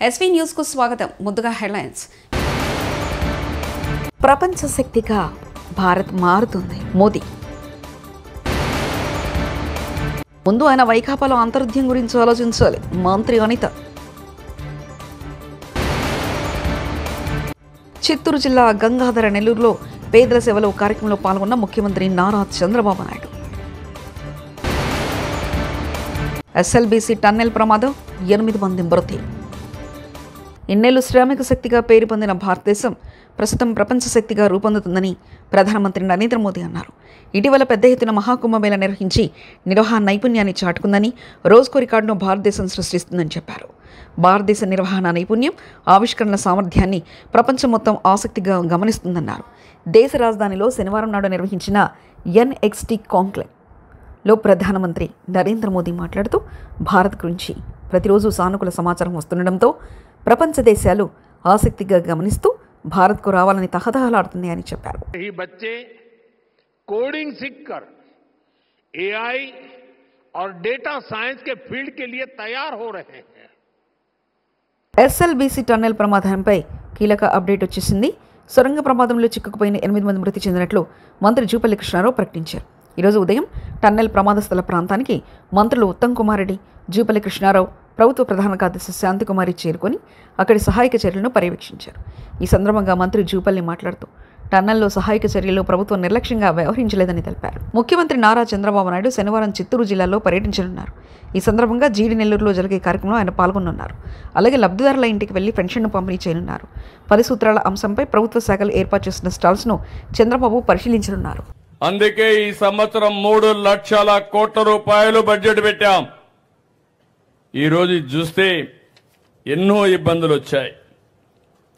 SV news కు స్వాగతం. ముందుగా హెడ్లైన్స్. ప్రపంచ శక్తిగా భారత్ మారుతుంది. మోదీ ముందు ఆయన వైకాపాలో అంతర్యుద్ధం గురించి ఆలోచించాలి. మంత్రి అనిత. చిత్తూరు జిల్లా గంగాధర నెల్లూరులో పేదల సేవలో కార్యక్రమంలో పాల్గొన్న ముఖ్యమంత్రి నారా చంద్రబాబు నాయుడు. ఎస్ఎల్బీసీ టన్నెల్ ప్రమాదం, 8 మంది మృతి. ఇన్నేళ్లు శ్రామిక శక్తిగా పేరు పొందిన భారతదేశం ప్రస్తుతం ప్రపంచ శక్తిగా రూపొందుతుందని ప్రధానమంత్రి నరేంద్ర మోదీ అన్నారు. ఇటీవల పెద్ద ఎత్తున మహాకుంభమేళ నిర్వహించి నిర్వహణ నైపుణ్యాన్ని చాటుకుందని, రోజుకో రికార్డును భారతదేశం సృష్టిస్తుందని చెప్పారు. భారతదేశ నిర్వహణ నైపుణ్యం, ఆవిష్కరణల సామర్థ్యాన్ని ప్రపంచం మొత్తం ఆసక్తిగా గమనిస్తుందన్నారు. దేశ రాజధానిలో శనివారం నాడు నిర్వహించిన NXT కాంక్లేవ్లో ప్రధానమంత్రి నరేంద్ర మోదీ మాట్లాడుతూ భారత్ గురించి ప్రతిరోజు సానుకూల సమాచారం వస్తుండటంతో ప్రపంచ దేశాలు ఆసక్తిగా గమనిస్తూ భారత్కు రావాలని తహతహలాడుతుంది అని చెప్పారు. ఈ బच्चे कोडिंग सीखकर AI और डेटा साइंस के फील्ड के लिए तैयार हो रहे हैं. ఎస్ఎల్బీసీ టన్నెల్ ప్రమాదంపై కీలక అప్డేట్ వచ్చేసింది. సొరంగ ప్రమాదంలో చిక్కుకుపోయిన 8 మంది మృతి చెందినట్లు మంత్రి జూపల్లి కృష్ణారావు ప్రకటించారు. ఈరోజు ఉదయం టన్నెల్ ప్రమాద స్థల ప్రాంతానికి మంత్రులు ఉత్తమ్ కుమార్ రెడ్డి, జూపల్లి కృష్ణారావు, ప్రభుత్వ ప్రధాన కార్యదర్శి శాంతికుమారి చేరుకొని అక్కడి సహాయక చర్యలను పర్యవేక్షించారు. ఈ సందర్భంగా మంత్రి జూపల్లి మాట్లాడుతూ టన్నెల్లో సహాయక చర్యల్లో ప్రభుత్వం నిర్లక్ష్యంగా వ్యవహరించలేదని తెలిపారు. ముఖ్యమంత్రి నారా చంద్రబాబు నాయుడు శనివారం చిత్తూరు జిల్లాలో పర్యటించనున్నారు. ఈ సందర్భంగా జీడి నెల్లూరులో జరిగే కార్యక్రమంలో ఆయన పాల్గొనున్నారు. అలాగే లబ్ధిదారుల ఇంటికి వెళ్లి పెన్షన్ను పంపిణీ చేయనున్నారు. 10 సూత్రాల అంశంపై ప్రభుత్వ శాఖలు ఏర్పాటు చేసిన స్టాల్స్ను చంద్రబాబు పరిశీలించనున్నారు. అందుకే ఈ సంవత్సరం 3 లక్షల కోట్ల రూపాయలు బడ్జెట్ పెట్టాం. ఈరోజు చూస్తే ఎన్నో ఇబ్బందులు వచ్చాయి.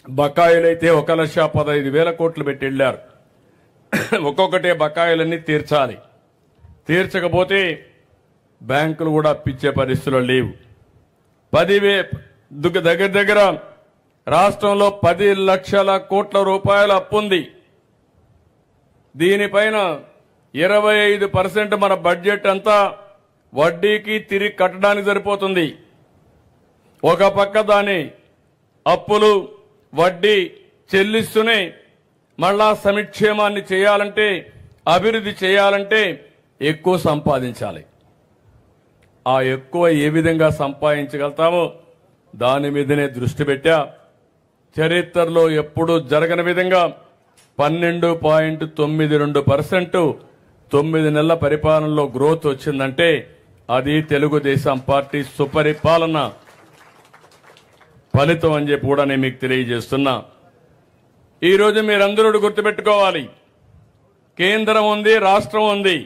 బకాయిలైతే 1,15,000 కోట్లు పెట్టి వెళ్ళారు. ఒక్కొక్కటే బకాయిలన్నీ తీర్చాలి. తీర్చకపోతే బ్యాంకులు కూడా అప్పిచ్చే పరిస్థితులు లేవు. దగ్గర రాష్ట్రంలో 10 లక్షల కోట్ల రూపాయల అప్పుంది. దీనిపైన 25% మన బడ్జెట్ అంతా వడ్డీకి తిరిగి కట్టడానికి సరిపోతుంది. ఒక పక్క దాని అప్పులు వడ్డీ చెల్లిస్తూనే మళ్ళా సంక్షేమాన్ని చేయాలంటే, అభివృద్ధి చేయాలంటే ఎక్కువ సంపాదించాలి. ఆ ఎక్కువ ఏ విధంగా సంపాదించగలుగుతామో దాని మీదనే దృష్టి పెట్టా. చరిత్రలో ఎప్పుడూ జరగని విధంగా 12.92% 9 నెలల పరిపాలనలో గ్రోత్ వచ్చిందంటే అది తెలుగుదేశం పార్టీ సుపరిపాలన ఫలితం అని చెప్పి కూడా నేను మీకు తెలియజేస్తున్నా. ఈరోజు మీరందరూ గుర్తుపెట్టుకోవాలి, కేంద్రం ఉంది, రాష్ట్రం ఉంది.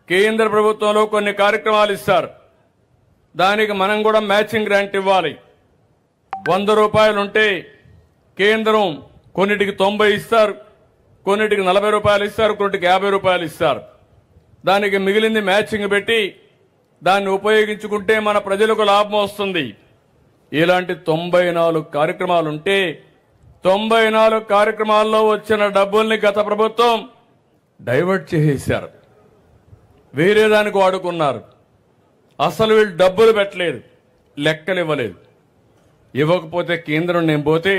కేంద్ర ప్రభుత్వంలో కొన్ని కార్యక్రమాలు ఇస్తారు, దానికి మనం కూడా మ్యాచింగ్ గ్రాంట్ ఇవ్వాలి. 100 రూపాయలు ఉంటే కేంద్రం కొన్నిటికి 90 ఇస్తారు, కొన్నిటికి 40 రూపాయలు ఇస్తారు, కొన్నిటికి 50 రూపాయలు ఇస్తారు. దానికి మిగిలింది మ్యాచింగ్ పెట్టి దాన్ని ఉపయోగించుకుంటే మన ప్రజలకు లాభం వస్తుంది. ఇలాంటి 94 కార్యక్రమాలుంటే 94 కార్యక్రమాల్లో వచ్చిన డబ్బుల్ని గత ప్రభుత్వం డైవర్ట్ చేసేశారు, వేరే దానికి వాడుకున్నారు. అసలు వీళ్ళు డబ్బులు పెట్టలేదు, లెక్కలు ఇవ్వలేదు. ఇవ్వకపోతే కేంద్రం నేను పోతే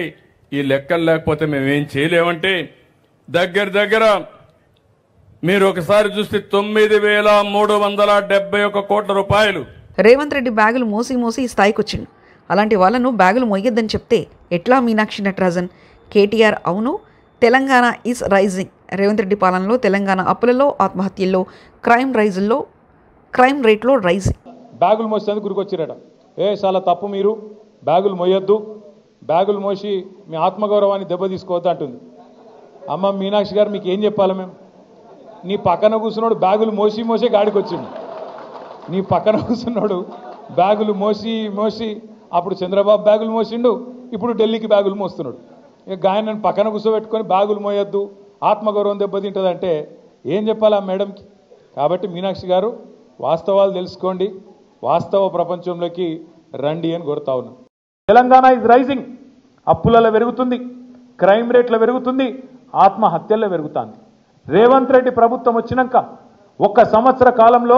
ఈ లెక్కలు లేకపోతే మేమేం చేయలేమంటే దగ్గర మీరు ఒకసారి చూస్తే 9,371 కోట్ల రూపాయలు. రేవంత్ రెడ్డి బ్యాగులు మోసి ఈ స్థాయికి వచ్చిండు. అలాంటి వాళ్ళను బ్యాగులు మొయ్యొద్దని చెప్తే ఎట్లా? మీనాక్షి నటరాజన్. కేటీఆర్ అవును, తెలంగాణ ఈజ్ రైజింగ్. రేవంత్ రెడ్డి పాలనలో తెలంగాణ అప్పులలో, ఆత్మహత్యల్లో, క్రైమ్ రేట్లో రైజింగ్. బ్యాగులు మోసేందుకు గురికొచ్చిరట. చాలా తప్పు, మీరు బ్యాగులు మోయొద్దు, బ్యాగులు మోసి మీ ఆత్మగౌరవాన్ని దెబ్బతీసుకోవద్దు అంటుంది. అమ్మ మీనాక్షి గారు, మీకు ఏం చెప్పాలి మేము? నీ పక్కన కూర్చున్నాడు బ్యాగులు మోసే గాడికి వచ్చిండు. నీ పక్కన కూర్చున్నాడు బ్యాగులు మోసి అప్పుడు చంద్రబాబు బ్యాగులు మోసిండు, ఇప్పుడు ఢిల్లీకి బ్యాగులు మోస్తున్నాడు. ఇక గాయనని పక్కన కూర్చోబెట్టుకొని బ్యాగులు మోయొద్దు, ఆత్మగౌరవం దెబ్బతింటుందంటే ఏం చెప్పాలి ఆ మేడంకి? కాబట్టి మీనాక్షి గారు, వాస్తవాలు తెలుసుకోండి, వాస్తవ ప్రపంచంలోకి రండి అని కోరుతా ఉన్నాను. Telangana is rising. అప్పులలో పెరుగుతుంది, క్రైమ్ రేట్లో పెరుగుతుంది, ఆత్మహత్యల్లో పెరుగుతుంది. రేవంత్ రెడ్డి ప్రభుత్వం వచ్చినాక 1 సంవత్సర కాలంలో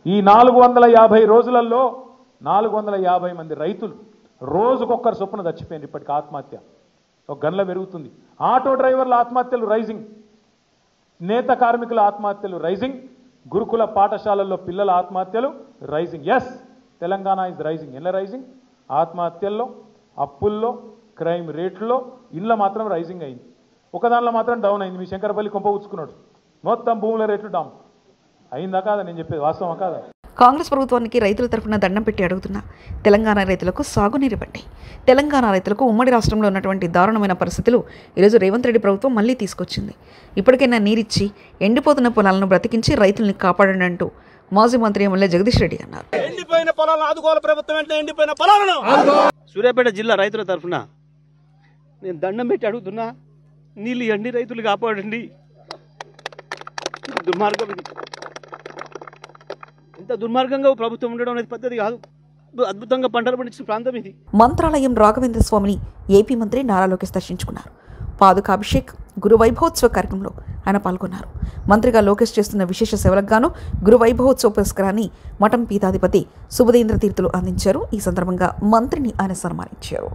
ఈ 450 రోజులలో 450 మంది రైతులు రోజుకొక్కరు చొప్పున చచ్చిపోయింది ఇప్పటికి ఆత్మహత్య ఒక గన్ల పెరుగుతుంది. ఆటో డ్రైవర్ల ఆత్మహత్యలు రైజింగ్, నేత కార్మికుల ఆత్మహత్యలు రైజింగ్, గురుకుల పాఠశాలల్లో పిల్లల ఆత్మహత్యలు rising. Yes, Telangana is rising. ఎలా రైజింగ్? ఆత్మహత్యల్లో, అప్పుల్లో, క్రైమ్ రేట్లో, ఇళ్ళ మాత్రం రైజింగ్ అయింది. ఒకదానిలో మాత్రం డౌన్ అయింది. మీ శంకరపల్లి కొంప ఉచ్చుకున్నాడు, మొత్తం భూముల రేట్లు డౌన్ అయిందా కాదా? నేను చెప్పేది వాస్తవం కాదా? కాంగ్రెస్ ప్రభుత్వానికి రైతుల తరఫున దండం పెట్టి అడుగుతున్నా, తెలంగాణ రైతులకు సాగునీరు ఇవ్వండి. తెలంగాణ రైతులకు ఉమ్మడి రాష్ట్రంలో ఉన్నటువంటి దారుణమైన పరిస్థితులు ఈరోజు రేవంత్ రెడ్డి ప్రభుత్వం మళ్ళీ తీసుకొచ్చింది. ఇప్పటికైనా నీరిచ్చి ఎండిపోతున్న పొలాలను బ్రతికించి రైతుల్ని కాపాడండి అంటూ మాజీ మంత్రి ఎమ్మెల్యే జగదీష్ రెడ్డి అన్నారు. ఎండిపోయిన పొలాలను ఆదుకోవాలి ప్రభుత్వం, అంటే ఎండిపోయిన పొలాలను. సూర్యాపేట జిల్లా రైతుల తరఫున నేను దండం పెట్టి అడుగుతున్నా, నీళ్ళు ఇవ్వండి, రైతులు కాపాడండి. దుర్మార్గం ఇది. ఇంత దుర్మార్గంగా ప్రభుత్వం ఉండడం అనేది పద్ధతి కాదు. అద్భుతంగా పంటలు పండించిన ప్రాంతం ఇది. మంత్రాలయం రాఘవేంద్ర స్వామిని ఏపీ మంత్రి నారా లోకేష్ దర్శించుకున్నారు. పాదుకాభిషేక్, గురు వైభవోత్సవ కార్యక్రమంలో ఆయన పాల్గొన్నారు. మంత్రిగా లోకేష్ చేస్తున్న విశేష సేవలకు గాను గురు వైభవోత్సవ పురస్కారాన్ని మఠం పీఠాధిపతి సుబుధేంద్ర తీర్థులు అందించారు. ఈ సందర్భంగా మంత్రిని ఆయన సన్మానించారు.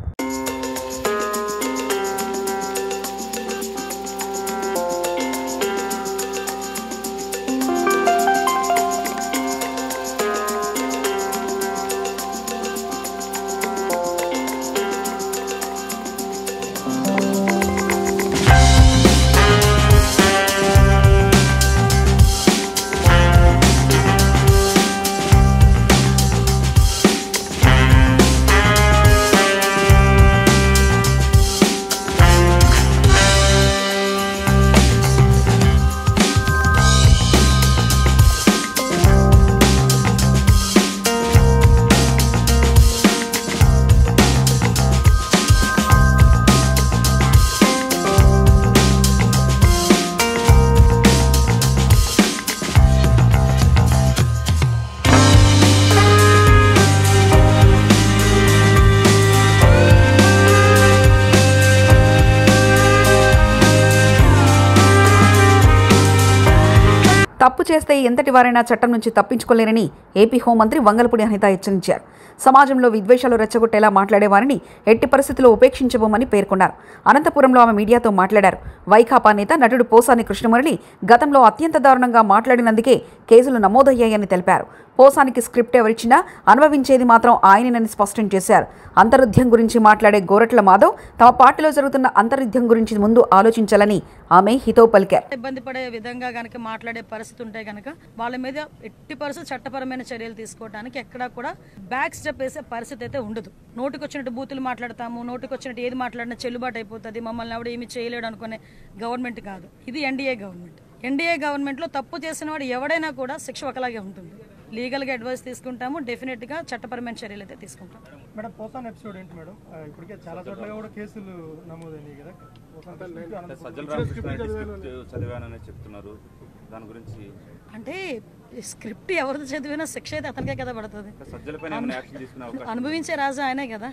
తప్పు చేస్తే ఎంతటి వారైనా చట్టం నుంచి తప్పించుకోలేరని ఏపీ హోంమంత్రి వంగలపూడి అనిత హెచ్చరించారు. సమాజంలో విద్వేషాలు రెచ్చగొట్టేలా మాట్లాడేవారిని ఎట్టి పరిస్థితుల్లో ఉపేక్షించబోమని పేర్కొన్నారు. అనంతపురంలో ఆమె మీడియాతో మాట్లాడారు. వైకాపా నేత నటుడు పోసాని కృష్ణమురళి గతంలో అత్యంత దారుణంగా మాట్లాడినందుకే కేసులు నమోదయ్యాయని తెలిపారు. పోసానికి స్క్రిప్ట్ ఎవరిచ్చినా అనుభవించేది మాత్రం ఆయనేనని స్పష్టం చేశారు. అంతర్యుద్ధం గురించి మాట్లాడే గోరట్ల మాధవ్ తమ పార్టీలో జరుగుతున్న అంతర్యుద్ధం గురించి ముందు ఆలోచించాలని ఆమె హితవు పలికారు. ఇబ్బంది పడే విధంగా గనక మాట్లాడే పరిస్థితి ఉంటే గనక వాళ్ళ మీద ఎట్టి పరిస్థితి చట్టపరమైన చర్యలు తీసుకోవడానికి ఎక్కడా కూడా బ్యాక్ స్టెప్ వేసే పరిస్థితి అయితే ఉండదు. నోటికొచ్చినట్టు బూతులు మాట్లాడతాము, నోటికొచ్చినట్టు ఏది మాట్లాడినా చెల్లుబాటు అయిపోతుంది, మమ్మల్ని ఎవడు ఏమి చేయలేడు అనుకునే గవర్నమెంట్ కాదు ఇది. NDA government. ఎన్డీఏ గవర్నమెంట్లో తప్పు చేసిన వాడు ఎవడైనా కూడా శిక్ష ఒకలాగే ఉంటుంది. లీగల్గా అడ్వైస్ తీసుకుంటాము, డెఫినెట్గా చట్టపరమైన చర్యలు అయితే తీసుకుంటాం. మేడం పోసాన్ ఎపిసోడ్ ఏంటి మేడం? ఇప్పటికే చాలా చోట్ల కూడా కేసులు నమోదైనాయి కదా. చదివానని చెప్తున్నారు, దాని గురించి అంటే స్క్రిప్ట్ ఎవరిది చదివినా శిక్ష అయితే అతనికే కదా పడుతుంది. అనుభవించే రాజు ఆయనే కదా,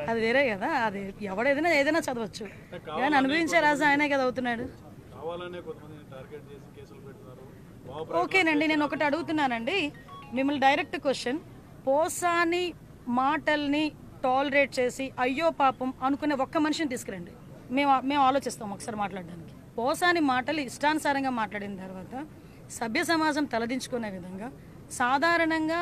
అది వేరే కదా. అది ఎవడేదైనా ఏదైనా చదవచ్చు, కానీ అనుభవించే రాజు ఆయనే కదా అవుతున్నాడు. ఓకేనండి, నేను ఒకటి అడుగుతున్నానండి మిమ్మల్ని, డైరెక్ట్ క్వశ్చన్. పోసాని మాటల్ని టాలరేట్ చేసి అయ్యో పాపం అనుకునే ఒక్క మనిషిని తీసుకురండి, మేము ఆలోచిస్తాం ఒకసారి మాట్లాడడానికి. పోసాని మాటలు ఇష్టానుసారంగా మాట్లాడిన తర్వాత సభ్య సమాజం తలదించుకునే విధంగా సాధారణంగా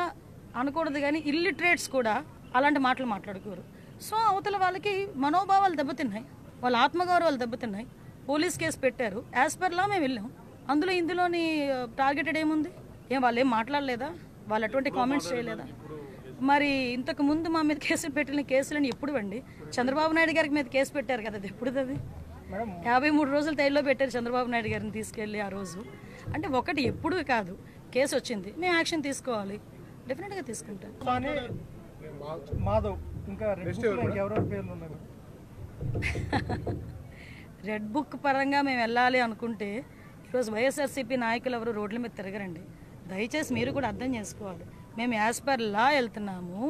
అనకూడదు, కానీ ఇల్లిటరేట్స్ కూడా అలాంటి మాటలు మాట్లాడుకోరు. సో అవతల వాళ్ళకి మనోభావాలు దెబ్బతిన్నాయి, వాళ్ళ ఆత్మగౌరవాలు దెబ్బతిన్నాయి. పోలీస్ కేసు పెట్టారు, యాజ్ పర్ లా మేము వెళ్ళాం. అందులో ఇందులోని టార్గెటెడ్ ఏముంది? వాళ్ళు ఏం మాట్లాడలేదా? వాళ్ళు అటువంటి కామెంట్స్ చేయలేదా? మరి ఇంతకు ముందు మా మీద కేసులు పెట్టిన కేసులని ఎప్పుడు అండి? చంద్రబాబు నాయుడు గారికి మీద కేసు పెట్టారు కదా, అది ఎప్పుడు? అది 53 రోజులు తైల్లో పెట్టారు చంద్రబాబు నాయుడు గారిని తీసుకెళ్ళి ఆ రోజు. అంటే ఒకటి ఎప్పుడు కాదు, కేసు వచ్చింది, మేము యాక్షన్ తీసుకోవాలి, డెఫినెట్గా తీసుకుంటాం. మాధవ్ ఇంకా ఎవరెవరి పేర్లు ఉన్నాయి? రెడ్ బుక్ పరంగా మేము వెళ్ళాలి అనుకుంటే ఈరోజు వైఎస్ఆర్సీపీ నాయకులు ఎవరు రోడ్ల మీద తిరగరండి. దయచేసి మీరు కూడా అర్థం చేసుకోవాలి. మేము యాజ్ పర్ లా వెళ్తున్నాము,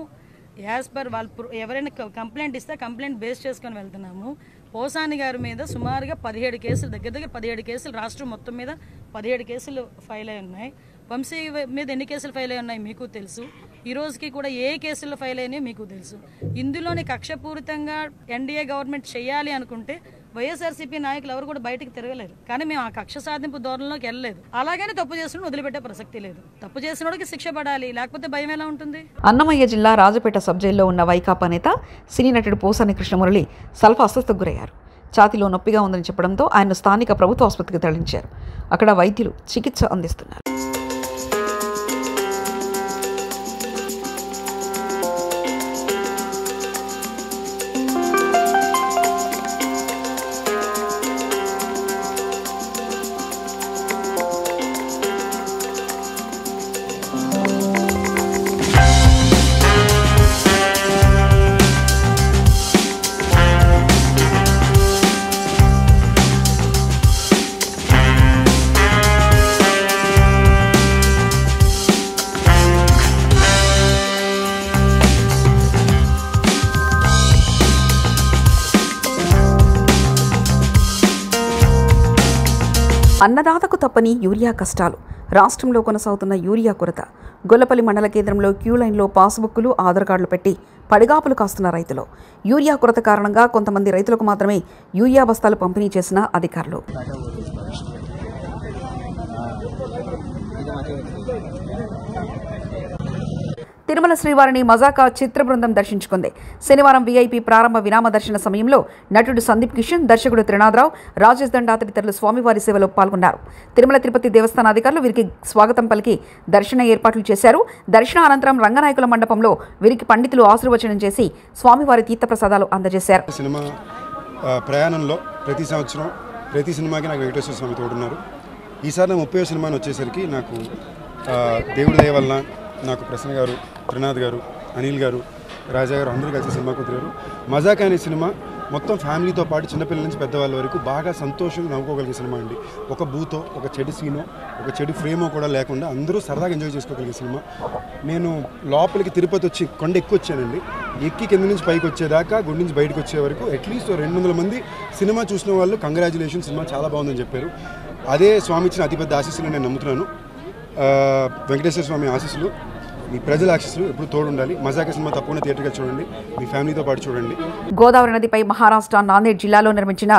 యాజ్ పర్ వాళ్ళు ఎవరైనా కంప్లైంట్ ఇస్తే కంప్లైంట్ బేస్ చేసుకొని వెళ్తున్నాము. పోసాని గారి మీద సుమారుగా 17 కేసులు, దగ్గర 17 కేసులు రాష్ట్రం మొత్తం మీద 17 కేసులు ఫైల్ అయి ఉన్నాయి. వంశీ మీద ఎన్ని కేసులు ఫైల్ అయి ఉన్నాయి మీకు తెలుసు. ఈ రోజుకి కూడా ఏ కేసులు ఫైల్ అయినాయో మీకు తెలుసు. ఇందులోని కక్షపూరితంగా ఎన్డీఏ గవర్నమెంట్ చేయాలి అనుకుంటే వైఎస్ఆర్సీపీ నాయకులు ఎవరు కూడా బయటకు తిరగలేరు. కానీ మేము ఆ కక్ష సాధింపు ధోరణిలోకి వెళ్ళలేదు. అలాగని తప్పు చేసిన వదిలిపెట్టే ప్రసక్తి లేదు. తప్పు చేసినోడికి శిక్ష పడాలి, లేకపోతే భయం ఎలా ఉంటుంది? అన్నమయ్య జిల్లా రాజపేట సబ్ జైల్లో ఉన్న వైకాపా నేత సినీ నటుడు పోసాని కృష్ణమురళి స్వల్ప అస్వస్థతకు గురయ్యారు. ఛాతీలో నొప్పిగా ఉందని చెప్పడంతో ఆయన స్థానిక ప్రభుత్వ ఆసుపత్రికి తరలించారు. అక్కడ వైద్యులు చికిత్స అందిస్తున్నారు. అన్నదాతకు తప్పని యూరియా కష్టాలు. రాష్ట్రంలో కొనసాగుతున్న యూరియా కొరత. గొల్లపల్లి మండల కేంద్రంలో క్యూ లైన్లో పాస్బుక్లు, ఆధార్ కార్డులు పెట్టి పడిగాపులు కాస్తున్న రైతులు. యూరియా కొరత కారణంగా కొంతమంది రైతులకు మాత్రమే యూరియా బస్తాలు పంపిణీ చేసిన అధికారులు. తిరుమల శ్రీవారిని మజాకా చిత్ర బృందం దర్శించుకుంది. శనివారం వీఐపీ ప్రారంభ విరామ దర్శన సమయంలో నటుడు సందీప్ కిషన్, దర్శకుడు త్రినాథరావు, రాజేష్ దండా తదితరులు స్వామివారి సేవలో పాల్గొన్నారు. తిరుమల తిరుపతి దేవస్థాన అధికారులు వీరికి స్వాగతం పలికి దర్శన ఏర్పాట్లు చేశారు. దర్శన అనంతరం రంగనాయకుల మండపంలో వీరికి పండితులు ఆశీర్వచనం చేసి స్వామివారి తీర్థప్రసాదాలు అందజేశారు. సినిమా ప్రయాణంలో ప్రతి సంవత్సరం ప్రతి సినిమాకి నాకు వెంకటేశ్వర స్వామి తోడున్నారు. ఈసారి నా 30వ సినిమాని వచ్చేసరికి నాకు దేవుడి దయ వలన నాకు ప్రసన్న గారు, త్రినాథ్ గారు, అనిల్ గారు, రాజా గారు అందరూ కలిసి సినిమా కుదిరారు. మజాక్ అనే సినిమా మొత్తం ఫ్యామిలీతో పాటు చిన్నపిల్లల నుంచి పెద్దవాళ్ళ వరకు బాగా సంతోషంగా నవ్వుకోగలిగే సినిమా అండి. ఒక బూతో, ఒక చెడు సీనో, ఒక చెడు ఫ్రేమో కూడా లేకుండా అందరూ సరదాగా ఎంజాయ్ చేసుకోగలిగే సినిమా. నేను లోపలికి తిరుపతి వచ్చి కొండ ఎక్కువ వచ్చానండి. ఎక్కి కింద నుంచి పైకి వచ్చేదాకా, గుడి నుంచి బయటకు వచ్చే వరకు అట్లీస్ట్ 200 మంది సినిమా చూసిన వాళ్ళు కంగ్రాచులేషన్, సినిమా చాలా బాగుందని చెప్పారు. అదే స్వామి ఇచ్చిన అతిపెద్ద ఆశీస్సులు నేను నమ్ముతున్నాను. వెంకటేశ్వర స్వామి ఆశీస్సులు, మీ ప్రజల ఆశీస్సులు ఎప్పుడు తోడు ఉండాలి. మజాకా సినిమా తప్పకుండా థియేటర్గా చూడండి, మీ ఫ్యామిలీతో పాటు చూడండి. గోదావరి నదిపై మహారాష్ట్ర నాందేడ్ జిల్లాలో నిర్మించిన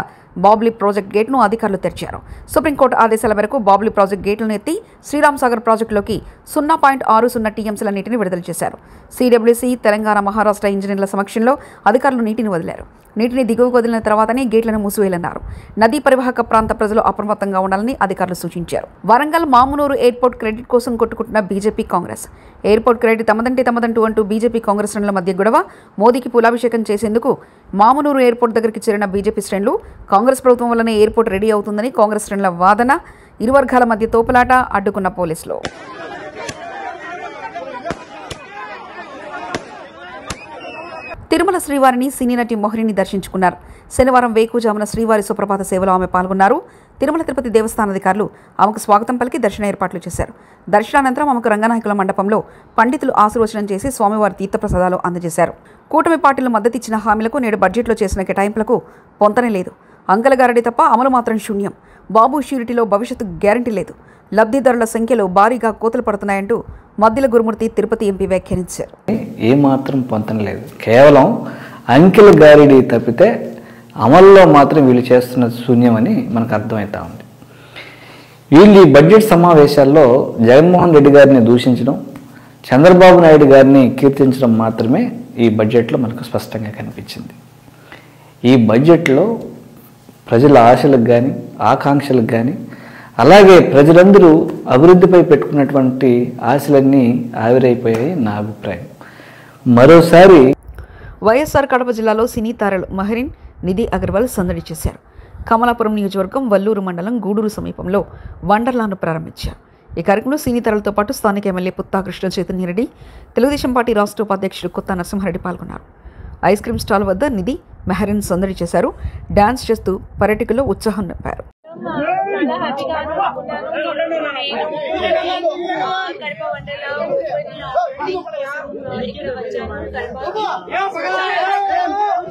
బాబ్లీ ప్రాజెక్ట్ గేట్ను అధికారులు తెరిచారు. సుప్రీంకోర్టు ఆదేశాల మేరకు బాబ్లీ ప్రాజెక్ట్ గేట్లను ఎత్తి శ్రీరామ్ సాగర్ ప్రాజెక్టులోకి 0.60 టీఎంసీల నీటిని విడుదల చేశారు. సిడబ్ల్యూసీ, తెలంగాణ, మహారాష్ట్ర ఇంజనీర్ల సమక్షంలో అధికారులు నీటిని వదిలారు. నీటిని దిగువకు వదిలిన తర్వాతనే గేట్లను మూసివేయాలన్నారు. నదీ పరివాహక ప్రాంత ప్రజలు అప్రమత్తంగా ఉండాలని అధికారులు సూచించారు. వరంగల్ మామునూరు ఎయిర్పోర్ట్ క్రెడిట్ కోసం కొట్టుకుంటున్న బీజేపీ, కాంగ్రెస్. ఎయిర్పోర్ట్ క్రెడిట్ తమదంటే తమదంటూ అంటూ బీజేపీ, కాంగ్రెస్ శ్రేణుల మధ్య గొడవ. మోదీకి పూలాభిషేకం చేసేందుకు మామునూరు ఎయిర్పోర్ట్ దగ్గరికి చేరిన బీజేపీ శ్రేణులు కాంగ్రెస్ ప్రభుత్వం వల్లనే ఎయిర్పోర్ట్ రెడీ అవుతుందని కాంగ్రెస్ శ్రేణుల వాదన. ఇరు వర్గాల మధ్య తోపులాట, అడ్డుకున్న పోలీసులు. తిరుమల శ్రీవారిని సినీ నటి మొహరిని దర్శించుకున్నారు. శనివారం వేకుజామున శ్రీవారి సుప్రభాత సేవలో ఆమె పాల్గొన్నారు. తిరుమల తిరుపతి దేవస్థాన అధికారులు ఆమెకు స్వాగతం పలికి దర్శన ఏర్పాట్లు చేశారు. దర్శనానంతరం ఆమెకు రంగనాయకుల మండపంలో పండితులు ఆశీర్వచనం చేసి స్వామివారి తీర్థప్రసాదాలు అందజేశారు. కూటమి పార్టీలు మద్దతిచ్చిన హామీలకు నేడు బడ్జెట్లో చేసిన కేటాయింపులకు పొంతనే లేదు. అంగలగారడి తప్ప అమలు మాత్రం శూన్యం. బాబు షూరిటీలో భవిష్యత్తు గ్యారంటీ లేదు. లబ్ధిదారుల సంఖ్యలో భారీగా కోతలు పడుతున్నాయంటూ మద్దిల గురుమూర్తి తిరుపతి ఎంపీ వ్యాఖ్యానించారు. ఏమాత్రం పొంతన లేదు. కేవలం అంకెల గారిడి తప్పితే అమల్లో మాత్రం వీళ్ళు చేస్తున్న శూన్యమని మనకు అర్థమవుతా ఉంది. వీళ్ళు ఈ బడ్జెట్ సమావేశాల్లో జగన్మోహన్ రెడ్డి గారిని దూషించడం, చంద్రబాబు నాయుడు గారిని కీర్తించడం మాత్రమే ఈ బడ్జెట్లో మనకు స్పష్టంగా కనిపించింది. ఈ బడ్జెట్లో ప్రజల ఆశలకు కానీ, ఆకాంక్షలకు కానీ, అలాగే ప్రజలందరూ అభివృద్ధిపై పెట్టుకున్నటువంటి ఆశలన్నీ ఆవిరైపోయాయి నా అభిప్రాయం. మరోసారి వైఎస్ఆర్ కడప జిల్లాలో సినీ తారలు మహరిన్, నిధి అగర్వాల్ సందడి చేశారు. కమలాపురం నియోజకవర్గం వల్లూరు మండలం గూడూరు సమీపంలో వండర్లాను ప్రారంభించారు. ఈ కార్యక్రమంలో సినీ తారలతో పాటు స్థానిక ఎమ్మెల్యే పుత్తా కృష్ణ చైతన్యరెడ్డి, తెలుగుదేశం పార్టీ రాష్ట్ర ఉపాధ్యక్షుడు కొత్త నరసింహారెడ్డి పాల్గొన్నారు. ఐస్ క్రీమ్ స్టాల్ వద్ద నిధి, మెహరిన్ సందడి చేశారు. డాన్స్ చేస్తూ పర్యాటకుల్లో ఉత్సాహం నింపారు.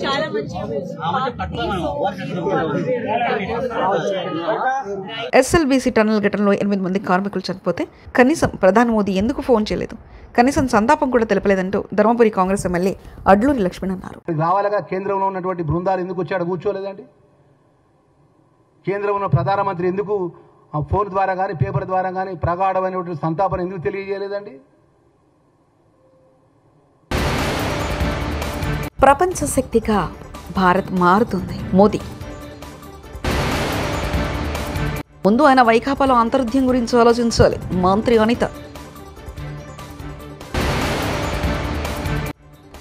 చాలా ఎస్ఎల్బీసీ టన్నెల్ ఘటనలో 8 మంది కార్మికులు చనిపోతే కనీసం ప్రధాని మోదీ ఎందుకు ఫోన్ చేయలేదు, కనీసం సంతాపం కూడా తెలపలేదంటూ ధర్మపురి కాంగ్రెస్ ఎమ్మెల్యే అడ్లూరి లక్ష్మణ్ అన్నారు. రావాలగా కేంద్రంలో ఉన్నటువంటి బృందాలు ఎందుకు వచ్చాడు కూర్చోలేదండి? కేంద్రంలో ఉన్న ప్రధానమంత్రి ఎందుకు ఫోన్ ద్వారా కానీ పేపర్ ద్వారా కానీ ప్రగాఢమైనటువంటి సంతాపన ఎందుకు తెలియజేయలేదండి? ప్రపంచ శక్తిగా భారత్ మారుతుంది మోదీ. ముందు ఆయన వైకాపాలో అంతర్ధ్యం గురించి ఆలోచించాలి మంత్రి అనిత.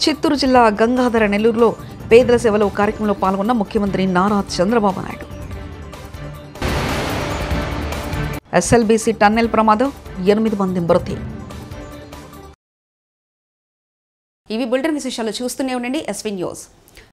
చిత్తూరు జిల్లా గంగాధర నెల్లూరులో పేదల సేవలో కార్యక్రమంలో పాల్గొన్న ముఖ్యమంత్రి నారా చంద్రబాబు నాయుడు. ఎస్ఎల్బీసీ టన్నెల్ ప్రమాదం 8 మంది మృతి. ఇవి బులెటిన్ విశేషాలు. చూస్తూనే ఉండండి ఎస్వీ న్యూస్.